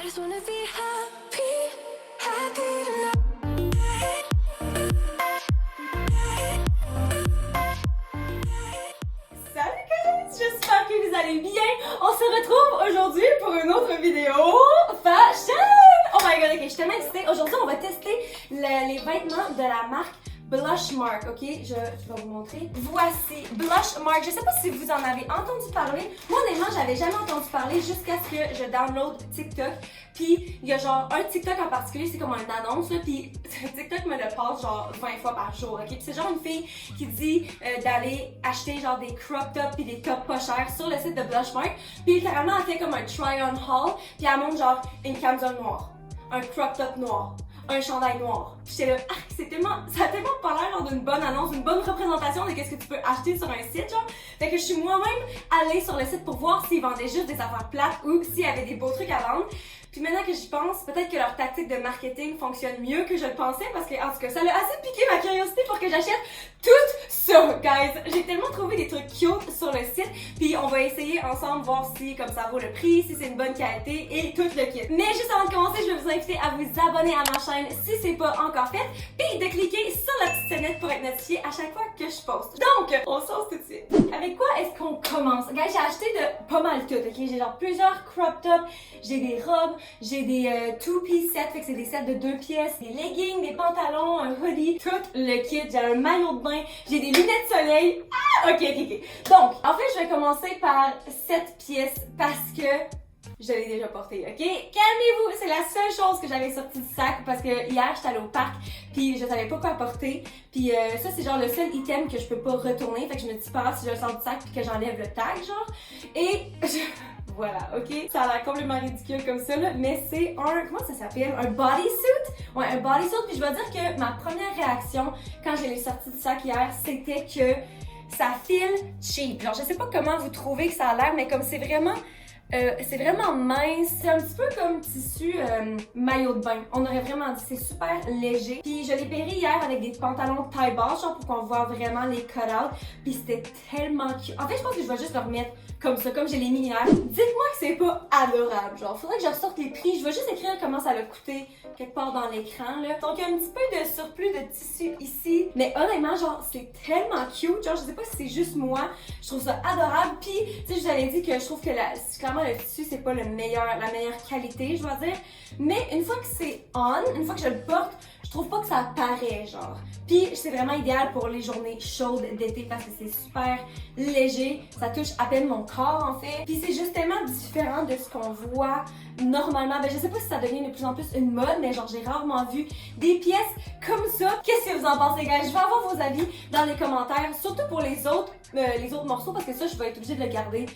I just wanna be happy, happy tonight. Salut guys, j'espère que vous allez bien. On se retrouve aujourd'hui pour une autre vidéo fashion. Oh my god, ok, je suis tellement excitée. Aujourd'hui, on va tester les vêtements de la marque Blushmark, ok? Je vais vous montrer. Voici Blushmark. Je sais pas si vous en avez entendu parler. Moi, honnêtement, j'avais jamais entendu parler jusqu'à ce que je download TikTok. Puis, il y a genre un TikTok en particulier, c'est comme une annonce, là. Puis, TikTok me le passe genre 20 fois par jour, ok? Puis, c'est genre une fille qui dit d'aller acheter genre des crop tops puis des tops pas chers sur le site de Blushmark. Puis, littéralement, elle fait comme un try-on haul. Puis, elle montre genre une camisole noire, un crop top noir, un chandail noir. Puis j'étais là, ah, ça a tellement pas l'air genre d'une bonne annonce, une bonne représentation de qu'est-ce que tu peux acheter sur un site, genre. Fait que je suis moi-même allée sur le site pour voir s'ils vendaient juste des affaires plates ou s'il y avait des beaux trucs à vendre. Puis maintenant que j'y pense, peut-être que leur tactique de marketing fonctionne mieux que je le pensais parce que, en tout cas, ça a assez piqué ma curiosité pour que j'achète tout ça, guys. J'ai tellement trouvé des trucs cute sur le site, puis on va essayer ensemble voir si comme ça vaut le prix, si c'est une bonne qualité et tout le kit. Mais juste avant de commencer, je vais vous inviter à vous abonner à ma chaîne si c'est pas encore fait, puis de cliquer sur la petite sonnette pour être notifié à chaque fois que je poste. Donc, on se lance tout de suite. Avec quoi est-ce qu'on commence? Guys, j'ai acheté de pas mal tout, ok? J'ai genre plusieurs crop tops, j'ai des robes, j'ai des two-piece sets, fait que c'est des sets de 2 pièces, des leggings, des pantalons, un hoodie, tout le kit. J'ai un maillot de bain, j'ai des lunettes de soleil. Ah, ok. Donc, en fait, je vais commencer par cette pièce parce que je l'ai déjà portée, ok? Calmez-vous, c'est la seule chose que j'avais sortie du sac parce que hier, j'étais allée au parc puis je savais pas quoi porter. Puis ça, c'est genre le seul item que je peux pas retourner. Fait que je me dis pas grave si je le sors du sac puis que j'enlève le tag, genre. Et voilà, ok? Ça a l'air complètement ridicule comme ça, là, mais c'est un, comment ça s'appelle? Un bodysuit? Ouais, un bodysuit, puis je dois dire que ma première réaction quand je l'ai sorti du sac hier, c'était que ça file cheap. Genre, je sais pas comment vous trouvez que ça a l'air, mais comme c'est vraiment mince, c'est un petit peu comme tissu maillot de bain. On aurait vraiment dit, c'est super léger. Puis je l'ai pairé hier avec des pantalons taille basse, genre pour qu'on voit vraiment les cut-outs. Puis c'était tellement cute. En fait, je pense que je vais juste le remettre comme ça, comme je l'ai mis hier. Dites-moi que c'est pas adorable, genre. Faudrait que je ressorte les prix. Je vais juste écrire comment ça l'a coûté quelque part dans l'écran, là. Donc, il y a un petit peu de surplus de tissu ici. Mais honnêtement, genre, c'est tellement cute. Genre, je sais pas si c'est juste moi. Je trouve ça adorable. Puis, tu sais, je vous avais dit que je trouve que clairement, le tissu, c'est pas la meilleure qualité, je dois dire. Mais une fois que c'est on, une fois que je le porte, je trouve pas que ça paraît, genre. Puis c'est vraiment idéal pour les journées chaudes d'été parce que c'est super léger, ça touche à peine mon corps en fait. Puis c'est juste tellement différent de ce qu'on voit normalement. Ben je sais pas si ça devient de plus en plus une mode, mais genre j'ai rarement vu des pièces comme ça. Qu'est-ce que vous en pensez, gars? Je vais avoir vos avis dans les commentaires, surtout pour les autres morceaux parce que ça je vais être obligée de le garder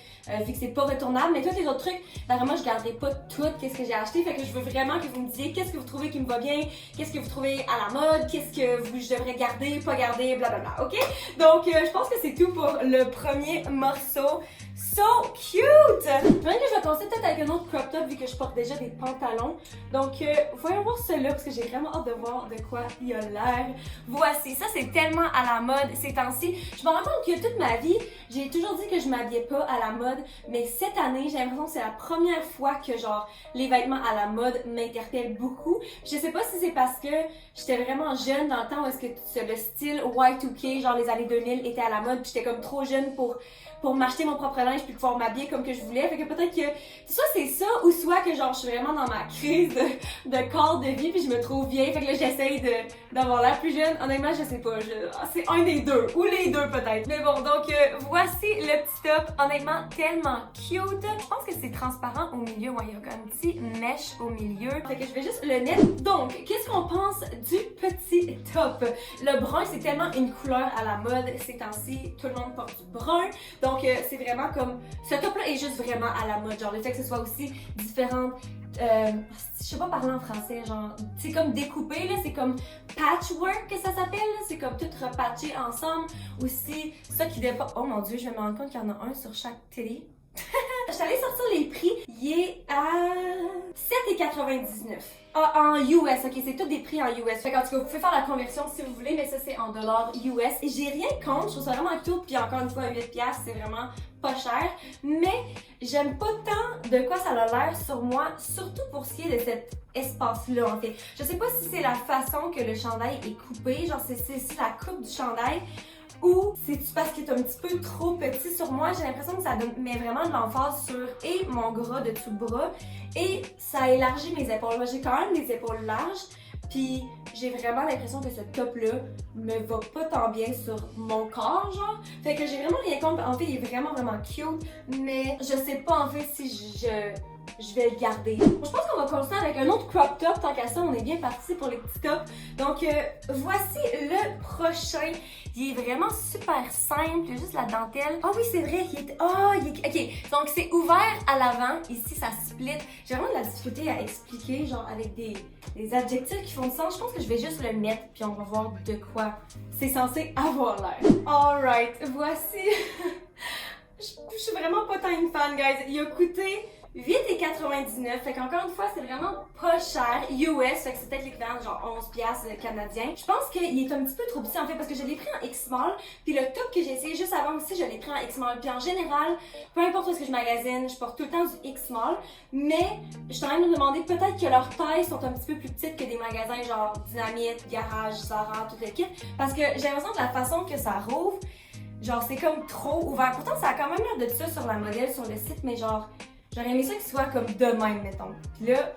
vu que c'est pas retournable. Mais tous les autres trucs, vraiment je garderai pas tout qu'est-ce que j'ai acheté. Fait que je veux vraiment que vous me disiez qu'est-ce que vous trouvez qui me va bien, qu'est-ce que vous trouvez à la mode, qu'est-ce que je devrais garder, pas garder, blablabla, ok? Donc je pense que c'est tout pour le premier morceau. So cute! Je dirais que je vais commencer peut-être avec un autre crop top vu que je porte déjà des pantalons. Donc voyons voir celui-là parce que j'ai vraiment hâte de voir de quoi il a l'air. Voici, ça c'est tellement à la mode ces temps-ci. Je me rends compte que toute ma vie, j'ai toujours dit que je m'habillais pas à la mode, mais cette année, j'ai l'impression que c'est la première fois que genre les vêtements à la mode m'interpellent beaucoup. Je sais pas si c'est parce que j'étais vraiment jeune dans le temps où est-ce que le style Y2K, genre les années 2000 était à la mode, puis j'étais comme trop jeune pour m'acheter mon propre linge puis pouvoir m'habiller comme que je voulais. Fait que peut-être que soit c'est ça ou soit que genre je suis vraiment dans ma crise de corps de vie puis je me trouve vieille. Fait que là j'essaye d'avoir l'air plus jeune. Honnêtement, je sais pas. C'est un des deux ou les deux peut-être. Mais bon, donc voici le petit top. Honnêtement, tellement cute. Je pense que c'est transparent au milieu. Ouais, il y a comme un petit mesh au milieu. Fait que je vais juste le mettre. Donc, qu'est-ce qu'on pense du petit top? Le brun, c'est tellement une couleur à la mode ces temps-ci. Tout le monde porte du brun. Donc, c'est vraiment comme... Ce top-là est juste vraiment à la mode. Genre, le fait que ce soit aussi différent... je sais pas parler en français, genre... C'est comme découpé, là. C'est comme patchwork que ça s'appelle, là. C'est comme tout repatché ensemble. Aussi, ça qui dépend... Oh mon Dieu, je vais me rendre compte qu'il y en a un sur chaque télé. Je suis allée sortir les prix. Il est à 8,99. Ah, en US, ok, c'est tout des prix en US. Fait qu'en tout cas, vous pouvez faire la conversion si vous voulez, mais ça c'est en dollars US. Et j'ai rien contre, je trouve ça vraiment cute, puis encore une fois, 8$, c'est vraiment pas cher. Mais j'aime pas tant de quoi ça a l'air sur moi, surtout pour ce qui est de cet espace-là, en fait. Je sais pas si c'est la façon que le chandail est coupé, genre c'est la coupe du chandail, ou c'est-tu parce qu'il est un petit peu trop petit sur moi? J'ai l'impression que ça met vraiment de l'emphase sur et mon gras de tout le bras et ça élargit mes épaules. Moi, j'ai quand même des épaules larges, puis j'ai vraiment l'impression que ce top-là me va pas tant bien sur mon corps, genre. Fait que j'ai vraiment rien contre. En fait, il est vraiment, vraiment cute, mais je sais pas en fait si je vais le garder. Bon, je pense qu'on va continuer avec un autre crop top. Tant qu'à ça, on est bien parti pour les petits tops. Donc, voici le prochain. Il est vraiment super simple. Il y a juste la dentelle. Ah oui, c'est vrai. Ok. Donc, c'est ouvert à l'avant. Ici, ça split. J'ai vraiment de la difficulté à expliquer, genre, avec des adjectifs qui font du sens. Je pense que je vais juste le mettre, puis on va voir de quoi c'est censé avoir l'air. Alright, voici. Je suis vraiment pas tant une fan, guys. Il a coûté 8,99$, fait qu'encore une fois, c'est vraiment pas cher. US, fait que c'est peut-être l'équivalent de genre 11$ canadiens. Je pense qu'il est un petit peu trop petit en fait parce que je l'ai pris en X-Small, puis le top que j'ai essayé juste avant aussi, je l'ai pris en X-Small. Puis en général, peu importe où est-ce que je magasine, je porte tout le temps du X-Small, mais je suis en train de me demander peut-être que leurs tailles sont un petit peu plus petites que des magasins genre Dynamite, Garage, Zara, tout le kit, parce que j'ai l'impression que la façon que ça rouvre, genre c'est comme trop ouvert. Pourtant, ça a quand même l'air de ça sur la modèle, sur le site, mais genre j'aurais aimé ça qu'il soit comme de même, mettons. Puis là,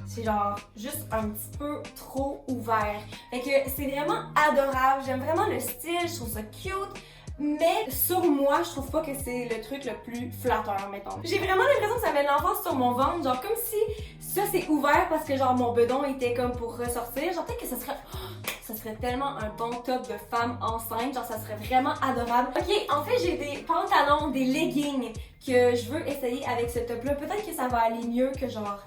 c'est genre juste un petit peu trop ouvert. Fait que c'est vraiment adorable. J'aime vraiment le style, je trouve ça cute. Mais sur moi, je trouve pas que c'est le truc le plus flatteur, mettons. J'ai vraiment l'impression que ça met de l'emphase sur mon ventre. Genre comme si ça c'est ouvert parce que genre mon bedon était comme pour ressortir. Genre peut-être que ça serait tellement un bon top de femme enceinte, genre ça serait vraiment adorable. Ok, en fait j'ai des pantalons, des leggings que je veux essayer avec ce top-là. Peut-être que ça va aller mieux que genre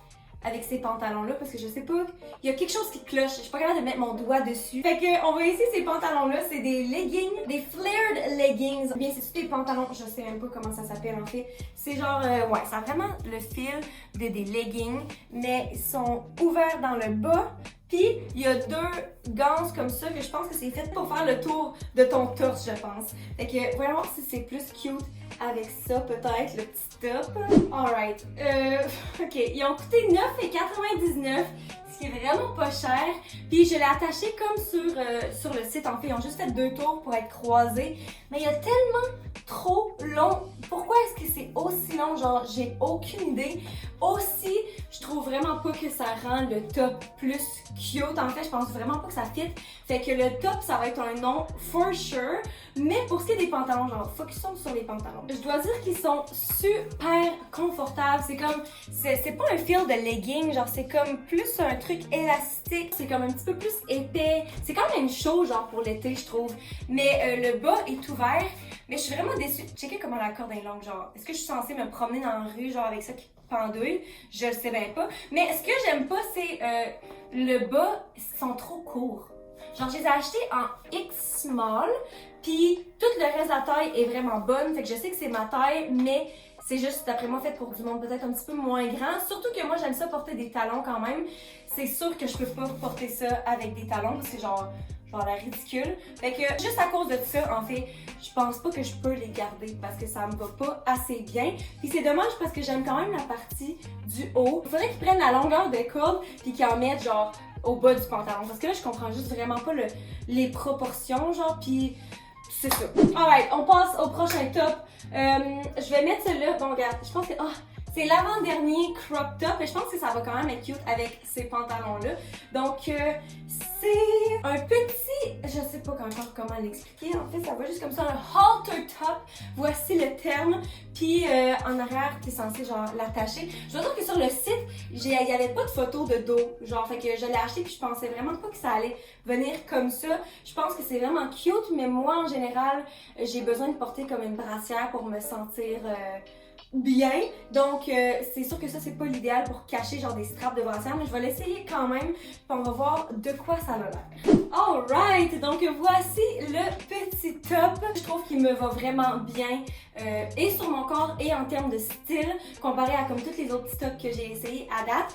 avec ces pantalons-là parce que je sais pas, il y a quelque chose qui cloche, je suis pas capable de mettre mon doigt dessus. Fait que on va essayer ces pantalons-là, c'est des leggings, des flared leggings. Bien, c'est des pantalons, je sais même pas comment ça s'appelle en fait. C'est genre, ouais, ça a vraiment le fil des leggings, mais ils sont ouverts dans le bas. Puis, il y a deux ganses comme ça que je pense que c'est fait pour faire le tour de ton torse, je pense. Fait que, voyons voir si c'est plus cute avec ça, peut-être, le petit top. Alright. Ok, ils ont coûté 9,99$, ce qui est vraiment pas cher. Puis, je l'ai attaché comme sur le site. En fait, ils ont juste fait 2 tours pour être croisés. Mais il y a tellement trop long. Pourquoi est-ce que c'est aussi long? Genre, j'ai aucune idée. Aussi, je trouve vraiment pas que ça rend le top plus cute. En fait, je pense vraiment pas que ça fit. Fait que le top, ça va être un nom for sure. Mais pour ce qui est des pantalons, genre, focusons sur les pantalons. Je dois dire qu'ils sont super confortables. C'est comme, c'est pas un feel de legging, genre, c'est comme plus un truc élastique. C'est comme un petit peu plus épais. C'est quand même chaud, genre, pour l'été, je trouve. Mais le bas est ouvert. Mais je suis vraiment déçue. Checkez comment la corde est longue, genre. Est-ce que je suis censée me promener dans la rue, genre, avec ça qui pendouille? Je le sais bien pas. Mais ce que j'aime pas, c'est le bas, ils sont trop courts. Genre, je les ai achetés en X small, puis tout le reste de la taille est vraiment bonne. Fait que je sais que c'est ma taille, mais c'est juste, d'après moi, fait pour du monde peut-être un petit peu moins grand. Surtout que moi, j'aime ça porter des talons quand même. C'est sûr que je peux pas porter ça avec des talons, c'est genre l'air ridicule. Fait que juste à cause de ça, en fait, je pense pas que je peux les garder parce que ça me va pas assez bien. Puis c'est dommage parce que j'aime quand même la partie du haut. Il faudrait qu'ils prennent la longueur de corde puis qu'ils en mettent genre au bas du pantalon. Parce que là, je comprends juste vraiment pas les proportions, genre, puis c'est ça. Alright, on passe au prochain top. Je vais mettre celui-là. Bon, regarde, je pense que... c'est l'avant-dernier crop top et je pense que ça va quand même être cute avec ces pantalons-là. Donc, c'est un petit... Je sais pas encore comment l'expliquer. En fait, ça va juste comme ça, un halter top. Voici le terme. Puis, en arrière, t'es censé, genre, l'attacher. Je dois dire que sur le site, il y avait pas de photo de dos. Genre, fait que je l'ai acheté puis je pensais vraiment pas que ça allait venir comme ça. Je pense que c'est vraiment cute, mais moi, en général, j'ai besoin de porter comme une brassière pour me sentir... bien. Donc, c'est sûr que ça, c'est pas l'idéal pour cacher genre des straps de brassière, mais je vais l'essayer quand même. Puis on va voir de quoi ça a l'air. Alright! Donc, voici le petit top. Je trouve qu'il me va vraiment bien et sur mon corps et en termes de style, comparé à comme tous les autres petits tops que j'ai essayé à date.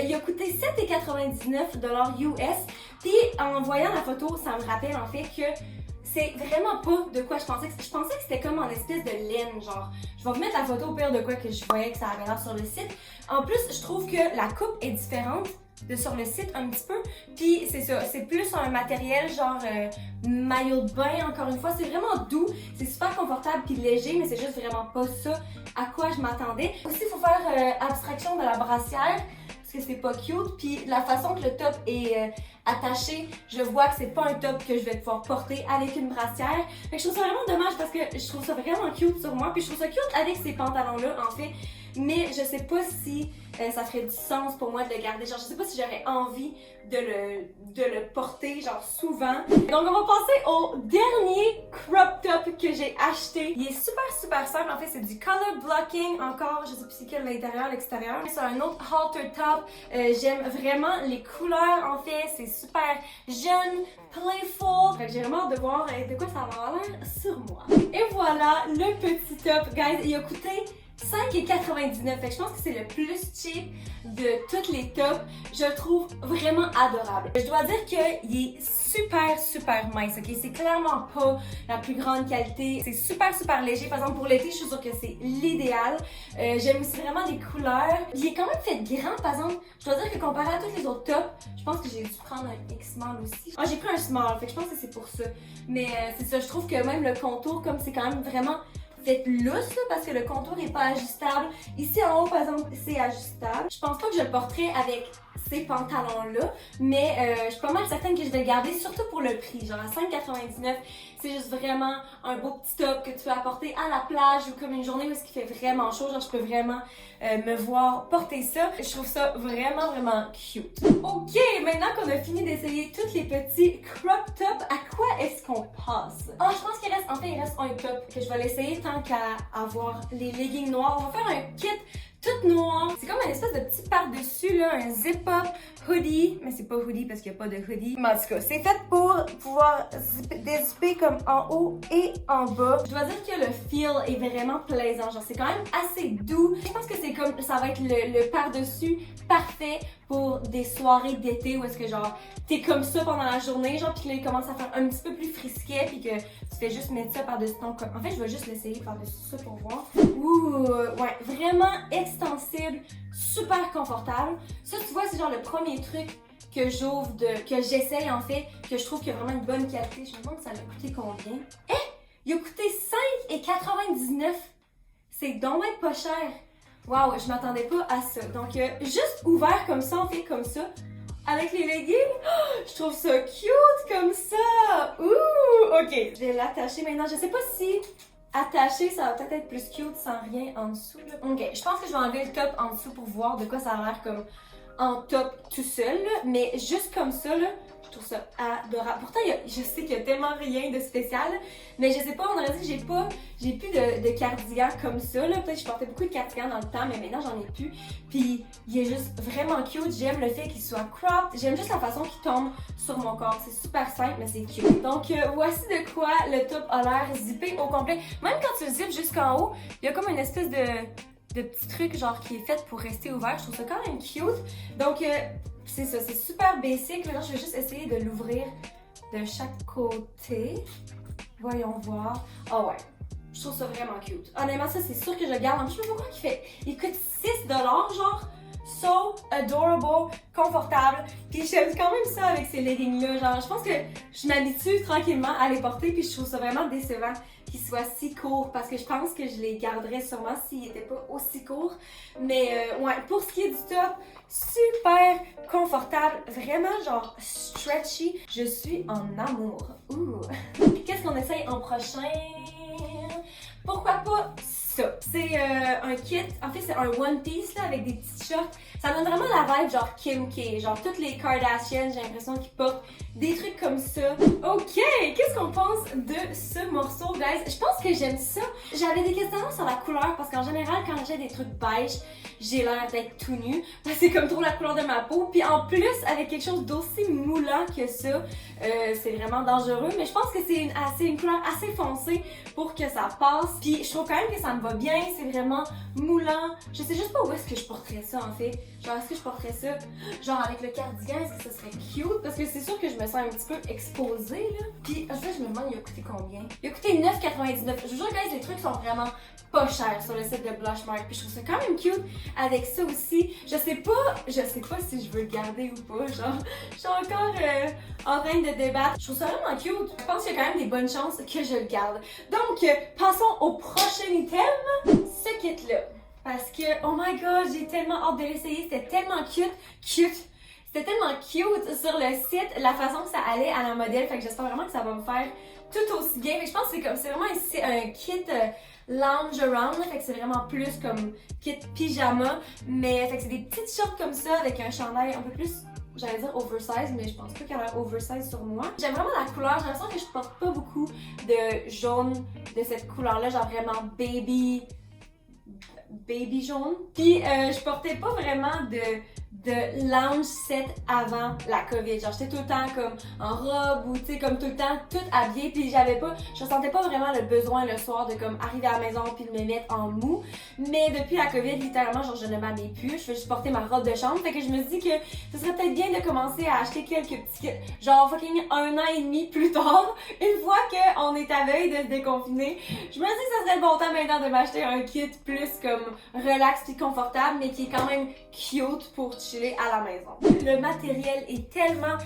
Il a coûté 7,99$ US. Puis, en voyant la photo, ça me rappelle en fait que c'est vraiment pas de quoi je pensais. Je pensais que c'était comme en espèce de laine, genre. Je vais vous mettre la photo au pire de quoi que je voyais que ça avait l'air sur le site. En plus, je trouve que la coupe est différente de sur le site un petit peu. Puis c'est ça, c'est plus un matériel genre maillot de bain, encore une fois. C'est vraiment doux, c'est super confortable puis léger, mais c'est juste vraiment pas ça à quoi je m'attendais. Aussi, il faut faire abstraction de la brassière, parce que c'est pas cute. Puis la façon que le top est attaché, je vois que c'est pas un top que je vais pouvoir porter avec une brassière. Fait que je trouve ça vraiment dommage parce que je trouve ça vraiment cute sur moi. Puis je trouve ça cute avec ces pantalons-là, en fait. Mais je sais pas si ça ferait du sens pour moi de le garder. Genre, je sais pas si j'aurais envie de le porter, genre, souvent. Donc, on va passer au dernier crop top que j'ai acheté. Il est super simple. En fait, c'est du color blocking. Encore, je sais plus c'est quel, l'intérieur, l'extérieur. C'est un autre halter top. J'aime vraiment les couleurs, en fait. C'est super jeune, playful. Fait que j'ai vraiment hâte de voir de quoi ça va avoir l'air sur moi. Et voilà, le petit top, guys. Il a coûté 5,99$. Fait que je pense que c'est le plus cheap de tous les tops. Je le trouve vraiment adorable. Je dois dire qu'il est super mince, ok? C'est clairement pas la plus grande qualité. C'est super léger. Par exemple, pour l'été, je suis sûre que c'est l'idéal. J'aime aussi vraiment les couleurs. Il est quand même fait grand, par exemple. Je dois dire que comparé à tous les autres tops, je pense que j'ai dû prendre un X-small aussi. Ah, j'ai pris un small, fait que je pense que c'est pour ça. Mais c'est ça, je trouve que même le contour, comme c'est quand même vraiment fait lousse là, parce que le contour est pas ajustable. Ici en haut, par exemple, c'est ajustable. Je pense pas que je le porterai avec ces pantalons-là, mais je suis pas mal certaine que je vais le garder, surtout pour le prix. Genre à 5,99$, c'est juste vraiment un beau petit top que tu peux apporter à la plage ou comme une journée où il fait vraiment chaud. Genre, je peux vraiment me voir porter ça. Je trouve ça vraiment cute. Ok, maintenant qu'on a fini d'essayer tous les petits crop tops, à quoi est-ce qu'on passe? Ah, je pense qu'il reste, en fait, il reste un top que je vais l'essayer tant qu'à avoir les leggings noirs. On va faire un kit toute noire. C'est comme une espèce de petit par-dessus, là, un zip-up hoodie. Mais c'est pas hoodie parce qu'il n'y a pas de hoodie. Mais en tout cas, c'est fait pour pouvoir dézipper comme en haut et en bas. Je dois dire que le feel est vraiment plaisant. Genre, c'est quand même assez doux. Je pense que c'est comme, ça va être le par-dessus parfait pour des soirées d'été où est-ce que genre, t'es comme ça pendant la journée, genre, pis là, il commence à faire un petit peu plus frisquet, pis que tu fais juste mettre ça par-dessus ton corps. En fait, je vais juste l'essayer par-dessus ça pour voir. Ouh, ouais, vraiment extensible, super confortable. Ça, tu vois, c'est genre le premier truc que j'ouvre, que j'essaye en fait, que je trouve qu'il a vraiment une bonne qualité. Je me demande ça a coûté combien. Il a coûté 5,99$. C'est donc même pas cher. Waouh, je m'attendais pas à ça. Donc, juste ouvert comme ça, on fait comme ça, avec les leggings. Oh, je trouve ça cute comme ça. Ouh, ok. Je vais l'attacher maintenant. Je sais pas si attaché, ça va peut-être être plus cute sans rien en dessous. Là. Ok, je pense que je vais enlever le top en dessous pour voir de quoi ça a l'air comme en top tout seul. Là. Mais juste comme ça, là, je trouve ça adorable. Pourtant, je sais qu'il y a tellement rien de spécial, mais je sais pas, on aurait dit que j'ai plus de cardigan comme ça. Peut-être que je portais beaucoup de cardigans dans le temps, mais maintenant j'en ai plus. Puis il est juste vraiment cute. J'aime le fait qu'il soit cropped. J'aime juste la façon qu'il tombe sur mon corps. C'est super simple, mais c'est cute. Donc voici de quoi le top a l'air zippé au complet. Même quand tu le zippes jusqu'en haut, il y a comme une espèce de petit truc genre qui est fait pour rester ouvert. Je trouve ça quand même cute. Donc c'est ça, c'est super basic. Maintenant, je vais juste essayer de l'ouvrir de chaque côté. Voyons voir. Oh ouais, je trouve ça vraiment cute. Honnêtement, ça, c'est sûr que je le garde. Je sais pas pourquoi il coûte 6$, genre. So adorable, confortable. Puis j'aime quand même ça avec ces leggings-là. Genre, je pense que je m'habitue tranquillement à les porter. Puis je trouve ça vraiment décevant qu'ils soient si courts. Parce que je pense que je les garderais sûrement s'ils n'étaient pas aussi courts. Mais ouais, pour ce qui est du top, super confortable. Vraiment genre stretchy. Je suis en amour. Ouh. Qu'est-ce qu'on essaye en prochain? Pourquoi pas ça. C'est un kit, en fait c'est un one piece là, avec des petites shorts. Ça donne vraiment la vibe genre Kim K. Genre toutes les Kardashians, j'ai l'impression qu'ils portent des trucs comme ça. Ok, qu'est-ce qu'on pense de ce morceau, guys? Je pense que j'aime ça. J'avais des questionnements sur la couleur parce qu'en général, quand j'ai des trucs beige, j'ai l'air d'être tout nu. C'est comme trop la couleur de ma peau. Puis en plus, avec quelque chose d'aussi moulant que ça, c'est vraiment dangereux. Mais je pense que c'est une couleur assez foncée pour que ça passe. Puis je trouve quand même que ça me va bien. C'est vraiment moulant. Je sais juste pas où est-ce que je porterais ça en fait. Genre, est-ce que je porterais ça genre avec le cardigan? Est-ce que ça serait cute? Parce que c'est sûr que je me sens un petit peu exposée là. Puis en fait, je me demande, il a coûté combien? Il a coûté 9,99. Je vous jure, guys, les trucs sont vraiment pas chers sur le site de Blushmark. Puis je trouve ça quand même cute avec ça aussi. Je sais pas si je veux le garder ou pas. Genre, je suis encore en train de débattre. Je trouve ça vraiment cute. Je pense qu'il y a quand même des bonnes chances que je le garde. Donc, passons au prochain item. Ce kit-là. Parce que, oh my god, j'ai tellement hâte de l'essayer. C'était tellement cute. C'était tellement cute sur le site, la façon que ça allait à la modèle. Fait que j'espère vraiment que ça va me faire tout aussi bien. Mais je pense que c'est vraiment un kit lounge around. Fait que c'est vraiment plus comme kit pyjama. Mais fait que c'est des petites shorts comme ça avec un chandail un peu plus, j'allais dire oversize, mais je pense pas qu'elle a oversize sur moi. J'aime vraiment la couleur. J'ai l'impression que je porte pas beaucoup de jaune de cette couleur-là. Genre vraiment baby jaune. Puis je portais pas vraiment de lounge set avant la COVID. Genre j'étais tout le temps comme en robe ou tu sais comme tout le temps toute habillée, puis je ressentais pas vraiment le besoin le soir de comme arriver à la maison puis de me mettre en mou. Mais depuis la COVID, littéralement genre je ne m'habille plus, je fais juste porter ma robe de chambre. Fait que je me dis que ce serait peut-être bien de commencer à acheter quelques petits kits. Genre fucking 1 an et demi plus tard, une fois qu'on est à veille de se déconfiner, je me dis que ça serait le bon temps maintenant de m'acheter un kit plus comme relax et confortable, mais qui est quand même cute pour chiller à la maison. Le matériel est tellement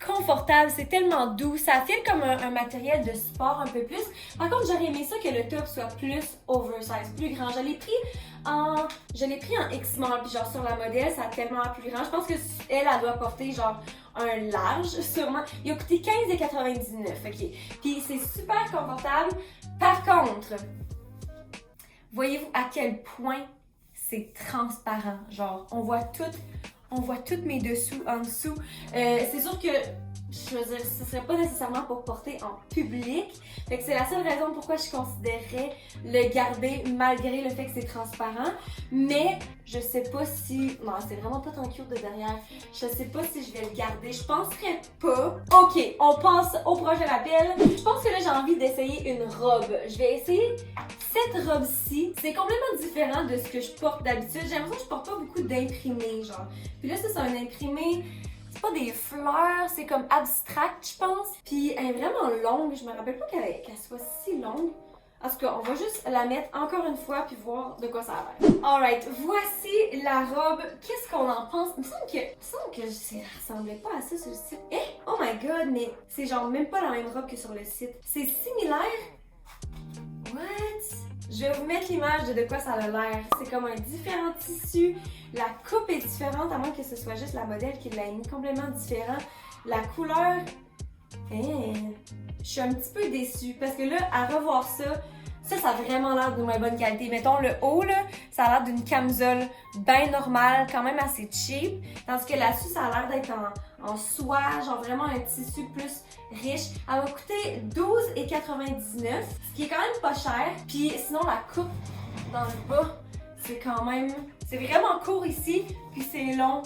confortable, c'est tellement doux, ça file comme un matériel de sport un peu plus. Par contre, j'aurais aimé ça que le top soit plus oversize, plus grand. Je l'ai pris en X small, puis genre sur la modèle, ça a tellement l'air plus grand. Je pense que elle doit porter genre un large, sûrement. Il a coûté 15,99, ok. Puis c'est super confortable. Par contre, voyez-vous à quel point c'est transparent, genre on voit toutes mes dessous en dessous. C'est sûr que je veux dire, ce serait pas nécessairement pour porter en public. Fait que c'est la seule raison pourquoi je considérerais le garder malgré le fait que c'est transparent. Mais je sais pas si... Non, c'est vraiment pas tant cute de derrière. Je sais pas si je vais le garder. Je penserais pas. Ok, on passe au prochain appel. Je pense que là, j'ai envie d'essayer une robe. Je vais essayer cette robe-ci. C'est complètement différent de ce que je porte d'habitude. J'ai l'impression que je porte pas beaucoup d'imprimés, genre. Puis là, ça, c'est un imprimé... C'est pas des fleurs, c'est comme abstract, je pense. Puis elle est vraiment longue, je me rappelle pas qu'elle soit si longue. En tout cas, on va juste la mettre encore une fois puis voir de quoi ça a l'air. Alright, voici la robe. Qu'est-ce qu'on en pense? Il me semble que ça ressemblait pas à ça sur le site. Eh! Oh my god, mais c'est genre même pas la même robe que sur le site. C'est similaire. What? Je vais vous mettre l'image de quoi ça a l'air. C'est comme un différent tissu. La coupe est différente, à moins que ce soit juste la modèle qui l'a mis complètement différent. La couleur... Je suis un petit peu déçue parce que là, à revoir ça a vraiment l'air de moins bonne qualité. Mettons le haut, là, ça a l'air d'une camisole bien normale, quand même assez cheap. Tandis que là-dessus, ça a l'air d'être en soie, genre vraiment un tissu plus riche. Elle m'a coûté 12,99$, ce qui est quand même pas cher. Puis sinon, la coupe dans le bas, c'est quand même... C'est vraiment court ici, puis c'est long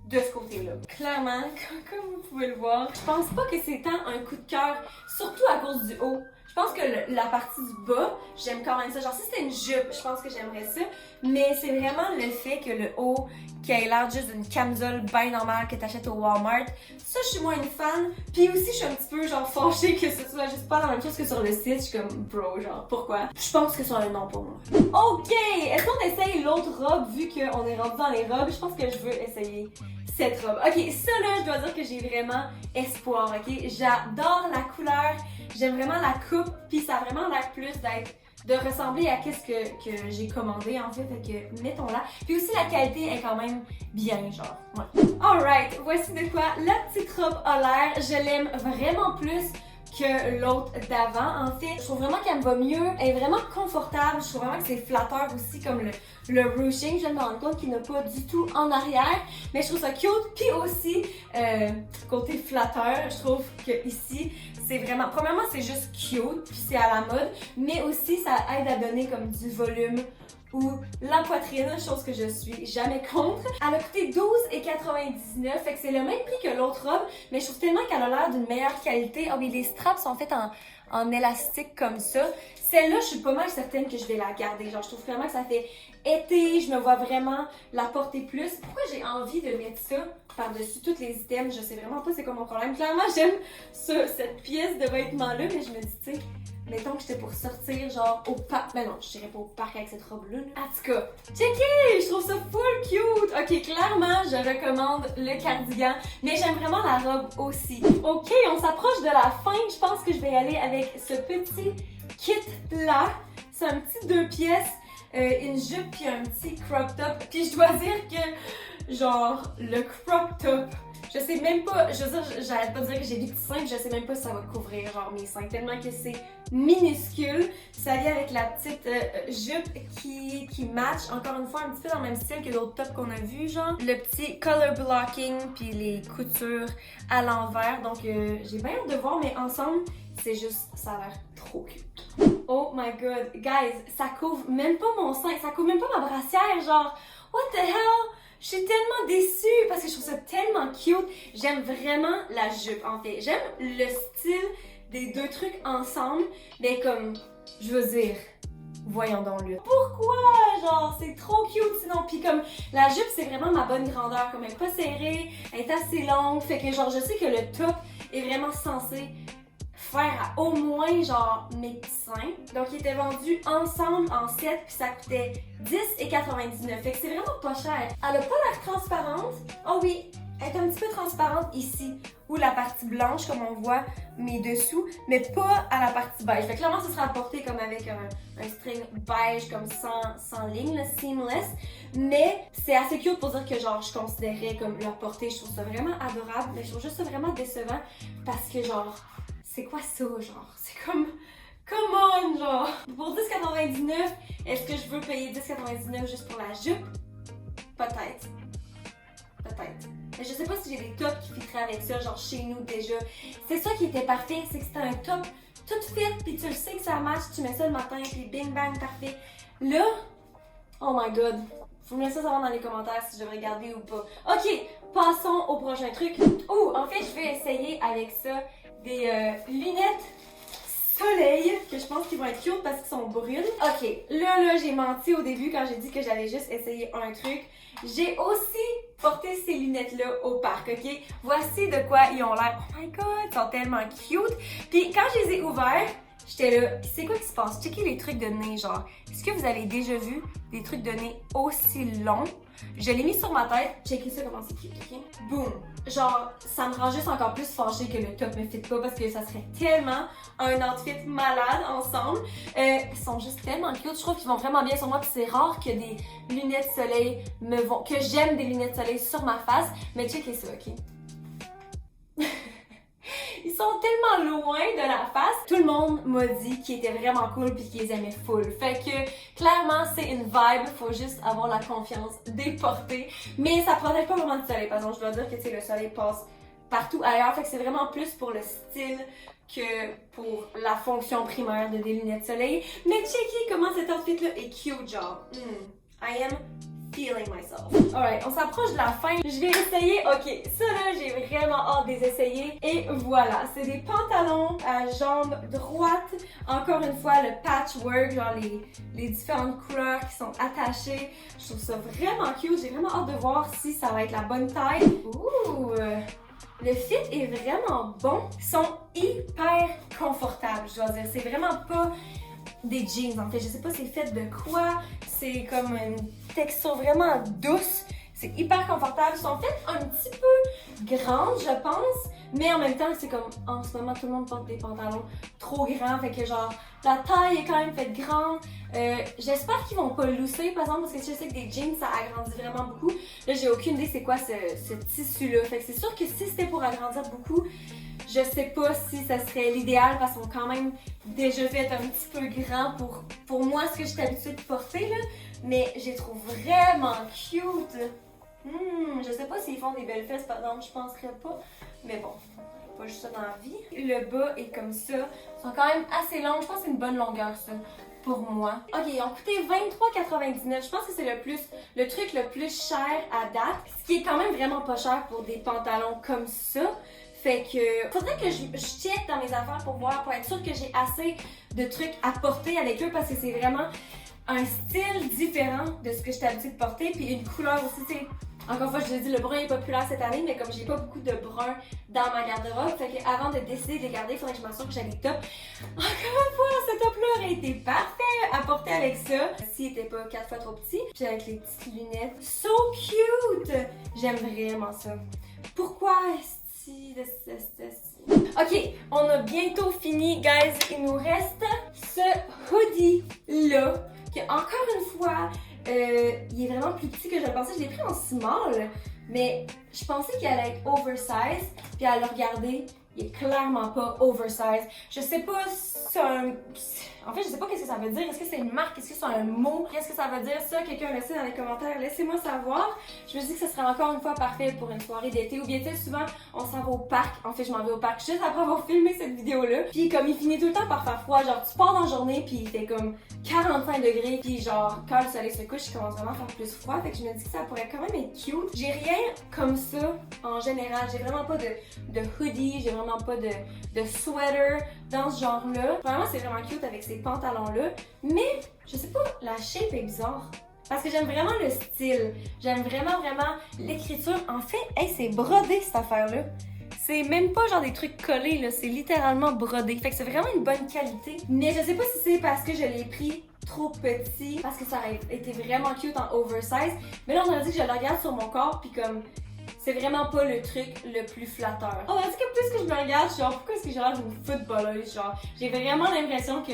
de ce côté-là. Clairement, comme vous pouvez le voir, je pense pas que c'est tant un coup de cœur, surtout à cause du haut. Je pense que la partie du bas, j'aime quand même ça. Genre, si c'était une jupe, je pense que j'aimerais ça. Mais c'est vraiment le fait que le haut, qui a l'air juste d'une camisole bien normale que t'achètes au Walmart. Ça, je suis moins une fan. Puis aussi, je suis un petit peu, genre, fâchée que ce soit juste pas la même chose que sur le site. Je suis comme, bro, genre, pourquoi? Je pense que c'est un non pour moi. Ok! Est-ce qu'on essaye l'autre robe, vu qu'on est rendu dans les robes? Je pense que je veux essayer cette robe. Ok, ça là, je dois dire que j'ai vraiment espoir, ok? J'adore la couleur. J'aime vraiment la coupe, puis ça a vraiment l'air plus de ressembler à qu'est-ce que j'ai commandé en fait que mettons-la. Puis aussi la qualité est quand même bien, genre. Ouais. Alright, voici de quoi la petite robe a l'air. Je l'aime vraiment plus que l'autre d'avant. En fait, je trouve vraiment qu'elle me va mieux. Elle est vraiment confortable. Je trouve vraiment que c'est flatteur aussi, comme le ruching. Je viens de me rendre compte qu'il n'a pas du tout en arrière. Mais je trouve ça cute. Puis aussi, côté flatteur, je trouve que ici, c'est vraiment... Premièrement, c'est juste cute, puis c'est à la mode. Mais aussi, ça aide à donner comme du volume ou la poitrine, chose que je suis jamais contre. Elle a coûté 12,99 $, fait que c'est le même prix que l'autre robe, mais je trouve tellement qu'elle a l'air d'une meilleure qualité. Ah oui, les straps sont faits en élastique comme ça. Celle-là, je suis pas mal certaine que je vais la garder. Genre, je trouve vraiment que ça fait été, je me vois vraiment la porter plus. Pourquoi j'ai envie de mettre ça par-dessus tous les items? Je sais vraiment pas c'est quoi mon problème. Clairement, j'aime cette pièce de vêtements-là, mais je me dis, tu sais, mettons que j'étais pour sortir genre au parc. Ben non, je dirais pas au parc avec cette robe-là. En tout cas, checkez! Je trouve ça full cute! Ok, clairement, je recommande le cardigan, mais j'aime vraiment la robe aussi. Ok, on s'approche de la fin. Je pense que je vais y aller avec ce petit kit-là. C'est un petit 2 pièces, une jupe puis un petit crop top. Puis je dois dire que, genre, le crop top, je sais même pas, je veux dire, j'arrête pas de dire que j'ai des petits seins, je sais même pas si ça va couvrir genre mes seins, tellement que c'est minuscule. Ça vient avec la petite jupe qui match, encore une fois, un petit peu dans le même style que l'autre top qu'on a vu, genre. Le petit color blocking, puis les coutures à l'envers, donc j'ai bien hâte de voir, mais ensemble, c'est juste, ça a l'air trop cute. Oh my god, guys, ça couvre même pas mon sein, ça couvre même pas ma brassière, genre, what the hell? Je suis tellement déçue parce que je trouve ça tellement cute. J'aime vraiment la jupe, en fait. J'aime le style des deux trucs ensemble, mais comme, je veux dire, voyons donc le. Pourquoi? Genre, c'est trop cute sinon. Puis comme, la jupe, c'est vraiment ma bonne grandeur. Comme, elle est pas serrée, elle est assez longue. Fait que genre, je sais que le top est vraiment censé faire à au moins genre mes petits seins. Donc ils étaient vendus ensemble en 7 puis ça coûtait 10,99 $. Fait que c'est vraiment pas cher. Elle a pas l'air transparente. Oh oui, elle est un petit peu transparente ici, ou la partie blanche comme on voit mes dessous, mais pas à la partie beige. Fait que clairement ce sera porté comme avec un string beige comme sans ligne, là, seamless. Mais c'est assez cute pour dire que genre je considérais comme leur portée. Je trouve ça vraiment adorable, mais je trouve juste ça vraiment décevant parce que genre c'est quoi ça, genre? C'est comme... Come on, genre! Pour 10,99 $, est-ce que je veux payer 10,99 $ juste pour la jupe? Peut-être. Peut-être. Mais je sais pas si j'ai des tops qui fitteraient avec ça, genre chez nous déjà. C'est ça qui était parfait, c'est que c'était un top tout fait, puis tu le sais que ça match, tu mets ça le matin, puis bing bang, parfait. Là, oh my god. Vous me laissez savoir dans les commentaires si je devrais garder ou pas. Ok, passons au prochain truc. Oh, en fait, je vais essayer avec ça des lunettes soleil que je pense qu'ils vont être cute parce qu'ils sont brunes. Ok, là, j'ai menti au début quand j'ai dit que j'avais juste essayé un truc. J'ai aussi porté ces lunettes-là au parc, ok? Voici de quoi ils ont l'air. Oh my god, ils sont tellement cute. Puis quand je les ai ouverts, j'étais là, pis c'est quoi qui se passe? Checkez les trucs de nez, genre. Est-ce que vous avez déjà vu des trucs de nez aussi longs? Je l'ai mis sur ma tête. Checkez ça comment c'est cute, ok? Boum! Genre, ça me rend juste encore plus fâchée que le top me fit pas parce que ça serait tellement un outfit malade ensemble. Ils sont juste tellement cute. Je trouve qu'ils vont vraiment bien sur moi. Puis c'est rare que des lunettes soleil que j'aime des lunettes soleil sur ma face. Mais checkez ça, ok? Ils sont tellement loin de la face. Tout le monde m'a dit qu'ils étaient vraiment cool puis qu'ils les aimaient full. Fait que clairement c'est une vibe, faut juste avoir la confiance des portées. Mais ça protège pas vraiment du soleil. Par exemple, je dois dire que tu sais, le soleil passe partout ailleurs. Fait que c'est vraiment plus pour le style que pour la fonction primaire de des lunettes soleil. Mais checkez comment cet outfit là est cute, genre. I am feeling myself. Alright, on s'approche de la fin. Je vais essayer. Ok, ça là, j'ai vraiment hâte de les essayer. Et voilà, c'est des pantalons à jambes droites. Encore une fois, le patchwork, genre les différentes couleurs qui sont attachées. Je trouve ça vraiment cute. J'ai vraiment hâte de voir si ça va être la bonne taille. Ouh! Le fit est vraiment bon. Ils sont hyper confortables, je dois dire. C'est vraiment pas des jeans en fait. Je sais pas c'est fait de quoi. C'est comme une texture vraiment douce. C'est hyper confortable. Ils sont faits un petit peu grandes, je pense. Mais en même temps, c'est comme en ce moment, tout le monde porte des pantalons trop grands. Fait que genre, la taille est quand même faite grande. J'espère qu'ils vont pas lousser, par exemple, parce que je sais que des jeans, ça agrandit vraiment beaucoup. Là, j'ai aucune idée c'est quoi ce tissu-là. Fait que c'est sûr que si c'était pour agrandir beaucoup, je sais pas si ça serait l'idéal parce qu'ils sont quand même déjà fait un petit peu grand pour moi, ce que je suis habituée de porter, là. Mais je les trouve vraiment cute. Je sais pas s'ils font des belles fesses, par exemple, je penserais pas. Mais bon, pas juste ça dans la vie. Le bas est comme ça. Ils sont quand même assez longs. Je pense que c'est une bonne longueur, ça, pour moi. Ok, ils ont coûté 23,99. Je pense que c'est le truc le plus cher à date. Ce qui est quand même vraiment pas cher pour des pantalons comme ça. Fait que faudrait que je check dans mes affaires pour voir, pour être sûre que j'ai assez de trucs à porter avec eux parce que c'est vraiment un style différent de ce que j'étais habituée de porter. Puis une couleur aussi, tu sais. Encore une fois, je l'ai dit, le brun est populaire cette année, mais comme j'ai pas beaucoup de brun dans ma garde-robe, fait que avant de décider de les garder, il faudrait que je m'assure que j'ai des tops. Encore une fois, ce top-là aurait été parfait à porter avec ça, s'il était pas 4 fois trop petit. Puis avec les petites lunettes. So cute! J'aime vraiment ça. Pourquoi ok, on a bientôt fini, guys. Il nous reste ce hoodie-là, qui encore une fois, il est vraiment plus petit que je le pensais. Je l'ai pris en small, mais je pensais qu'il allait être oversize. Puis à le regarder, il est clairement pas oversize. Je sais pas si c'est un... En fait, je sais pas qu'est-ce que ça veut dire. Est-ce que c'est une marque? Est-ce que c'est un mot? Qu'est-ce que ça veut dire ça? Quelqu'un le sait dans les commentaires. Laissez-moi savoir. Je me dis que ce serait encore une fois parfait pour une soirée d'été. Ou bien, tu sais, souvent, on s'en va au parc. En fait, je m'en vais au parc juste après avoir filmé cette vidéo-là. Puis comme il finit tout le temps par faire froid, genre tu pars dans la journée puis il fait comme 45 degrés. Puis genre, quand le soleil se couche, il commence vraiment à faire plus froid. Fait que je me dis que ça pourrait quand même être cute. J'ai rien comme ça en général. J'ai vraiment pas de hoodie. J'ai vraiment pas de sweater dans ce genre-là. Vraiment, c'est vraiment cute avec ces pantalons-là. Mais, je sais pas, la shape est bizarre. Parce que j'aime vraiment le style. J'aime vraiment l'écriture. En fait, hey, c'est brodé cette affaire-là. C'est même pas genre des trucs collés, là. C'est littéralement brodé. Fait que c'est vraiment une bonne qualité. Mais je sais pas si c'est parce que je l'ai pris trop petit, parce que ça aurait été vraiment cute en oversize. Mais là, on a dit que je le regarde sur mon corps, puis comme... c'est vraiment pas le truc le plus flatteur. On a dit que plus que je me regarde, je suis genre, pourquoi est-ce que j'ai l'air d'une footballeuse? Genre, j'ai vraiment l'impression que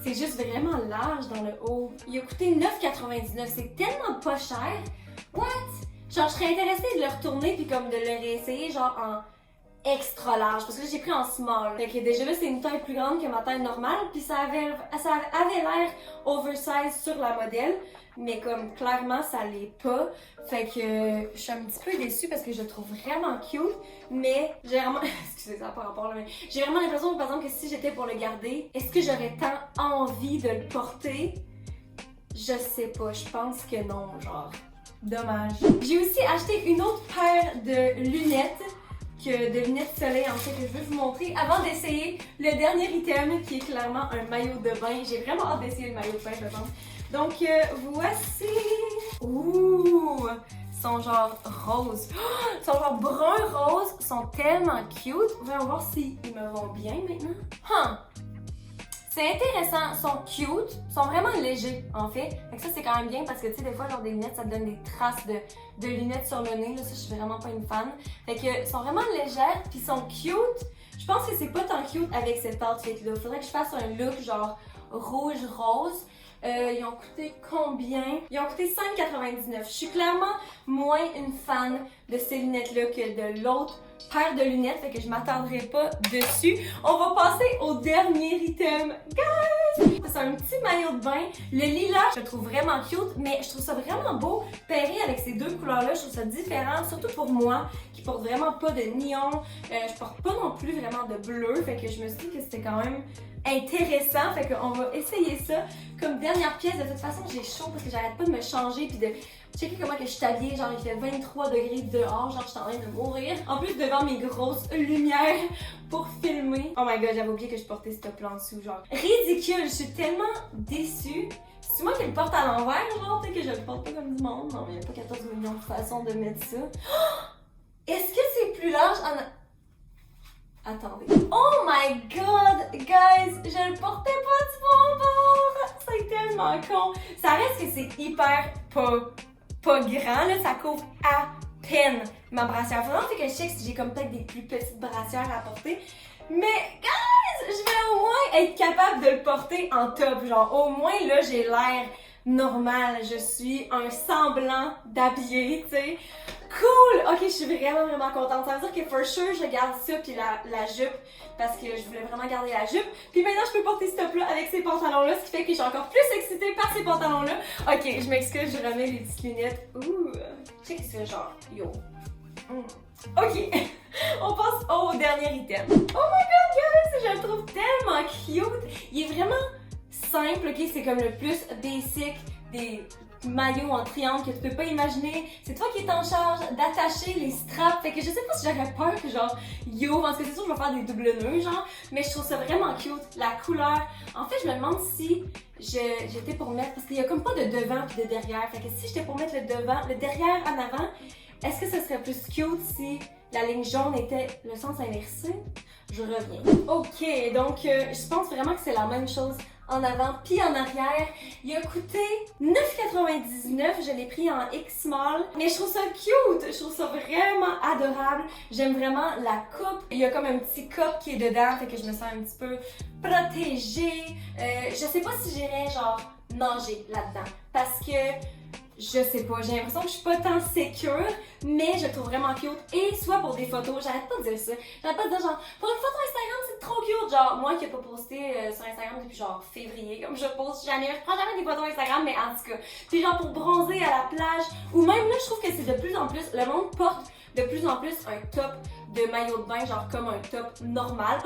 c'est juste vraiment large dans le haut. Il a coûté 9,99. C'est tellement pas cher. What? Genre, je serais intéressée de le retourner puis comme de le réessayer genre en extra large. Parce que là, j'ai pris en small. Fait que déjà là, c'est une taille plus grande que ma taille normale. Puis ça avait l'air oversize sur la modèle. Mais comme clairement ça l'est pas, fait que je suis un petit peu déçue parce que je le trouve vraiment cute, mais j'ai vraiment, excusez ça par rapport là, mais j'ai vraiment l'impression par exemple que si j'étais pour le garder, est-ce que j'aurais tant envie de le porter? Je sais pas, je pense que non, genre, dommage. J'ai aussi acheté une autre paire de lunettes, de lunettes de soleil en fait que je veux vous montrer avant d'essayer le dernier item qui est clairement un maillot de bain. J'ai vraiment hâte d'essayer le maillot de bain je pense. Donc voici. Ouh! Ils sont genre roses. Oh, ils sont genre brun rose. Ils sont tellement cute. On va voir s'ils me vont bien maintenant. C'est intéressant. Ils sont cute. Ils sont vraiment légers en fait. Fait que ça c'est quand même bien parce que tu sais des fois genre des lunettes ça te donne des traces de lunettes sur le nez. Là ça je suis vraiment pas une fan. Fait que ils sont vraiment légères puis ils sont cute. Je pense que c'est pas tant cute avec cet outfit là. Faudrait que je fasse un look genre rouge rose. Ils ont coûté combien? Ils ont coûté 5,99. Je suis clairement moins une fan de ces lunettes-là que de l'autre paire de lunettes, fait que je m'attendrai pas dessus. On va passer au dernier item. Guys! C'est un petit maillot de bain. Le lilas, je le trouve vraiment cute, mais je trouve ça vraiment beau pairé avec ces deux couleurs-là. Je trouve ça différent, surtout pour moi qui porte vraiment pas de néon. Je porte pas non plus vraiment de bleu, fait que je me suis dit que c'était quand même intéressant, fait qu'on va essayer ça comme dernière pièce. De toute façon j'ai chaud parce que j'arrête pas de me changer puis de checker comment que je suis habillée, genre il fait 23 degrés dehors, genre je suis en train de mourir. En plus devant mes grosses lumières pour filmer. Oh my god, j'avais oublié que je portais ce top là en dessous, genre ridicule, je suis tellement déçue. C'est moi qui le porte à l'envers, genre peut-être que je le porte pas comme du monde. Non mais il y a pas 14 millions de façons de mettre ça. Est-ce que c'est plus large en... Attendez. Oh my god, guys, je le portais pas du bon bord. C'est tellement con. Ça reste que c'est hyper pas grand, là, ça couvre à peine ma brassière. Vraiment, fait que je check si j'ai comme peut-être des plus petites brassières à porter. Mais, guys, je vais au moins être capable de le porter en top. Genre, au moins, là, j'ai l'air normal. Je suis un semblant d'habillé, tu sais. Cool! Ok, je suis vraiment contente. Ça veut dire que for sure, je garde ça puis la jupe parce que je voulais vraiment garder la jupe. Puis maintenant, je peux porter ce top-là avec ces pantalons-là, ce qui fait que je suis encore plus excitée par ces pantalons-là. Ok, je m'excuse, je remets les petites lunettes. Ouh! Check ça, genre, yo. Ok, on passe au dernier item. Oh my god, guys, je le trouve tellement cute. Il est vraiment simple, ok, c'est comme le plus basic des maillots en triangle que tu peux pas imaginer. C'est toi qui es en charge d'attacher les straps. Fait que je sais pas si j'aurais peur que genre yo, parce que c'est sûr que je vais faire des double nœuds genre, mais je trouve ça vraiment cute. La couleur. En fait, je me demande si j'étais pour mettre, parce qu'il y a comme pas de devant puis de derrière. Fait que si j'étais pour mettre le devant, le derrière en avant, est-ce que ce serait plus cute si la ligne jaune était le sens inversé? Je reviens. Ok, donc je pense vraiment que c'est la même chose en avant puis en arrière. Il a coûté 9,99$. Je l'ai pris en X small. Mais je trouve ça cute. Je trouve ça vraiment adorable. J'aime vraiment la coupe. Il y a comme un petit cup qui est dedans. Fait que je me sens un petit peu protégée. Je sais pas si j'irais genre nager là-dedans. Parce que je sais pas, j'ai l'impression que je suis pas tant sécure, mais je le trouve vraiment cute. Et soit pour des photos, j'arrête pas de dire ça. J'arrête pas de dire genre, pour une photo Instagram, c'est trop cute. Genre, moi qui ai pas posté sur Instagram depuis genre février, comme je poste jamais, je prends jamais des photos Instagram, mais en tout cas. Puis genre pour bronzer à la plage, ou même là, je trouve que c'est de plus en plus, le monde porte de plus en plus un top de maillot de bain, genre comme un top normal.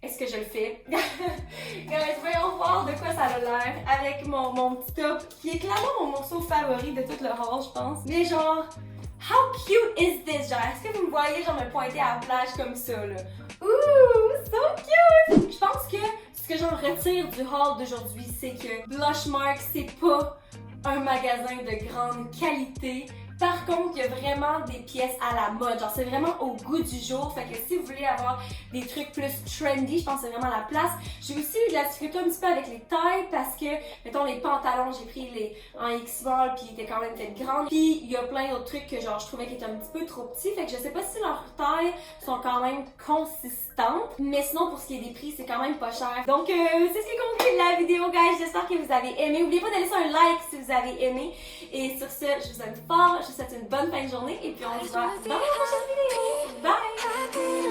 Est-ce que je le fais? Guys, voyons voir de quoi ça a l'air avec mon petit top, qui est clairement mon morceau favori de tout le haul, je pense. Mais genre, how cute is this? Genre, est-ce que vous me voyez genre me pointer à la plage comme ça, là? Ouh, so cute! Je pense que ce que j'en retire du haul d'aujourd'hui, c'est que Blushmark, c'est pas un magasin de grande qualité. Par contre, il y a vraiment des pièces à la mode. Genre, c'est vraiment au goût du jour. Fait que si vous voulez avoir des trucs plus trendy, je pense que c'est vraiment la place. J'ai aussi eu de la difficulté un petit peu avec les tailles parce que, mettons, les pantalons, j'ai pris les en X-Small puis ils étaient quand même peut-être grandes. Puis, il y a plein d'autres trucs que genre, je trouvais qu'ils étaient un petit peu trop petits. Fait que je sais pas si leurs tailles sont quand même consistantes. Mais sinon, pour ce qui est des prix, c'est quand même pas cher. Donc, c'est ce qui conclut la vidéo, guys. J'espère que vous avez aimé. N'oubliez pas de laisser un like si vous avez aimé. Et sur ce, je vous aime fort. Je vous souhaite une bonne fin de journée et puis on se voit dans la prochaine vidéo. Bye!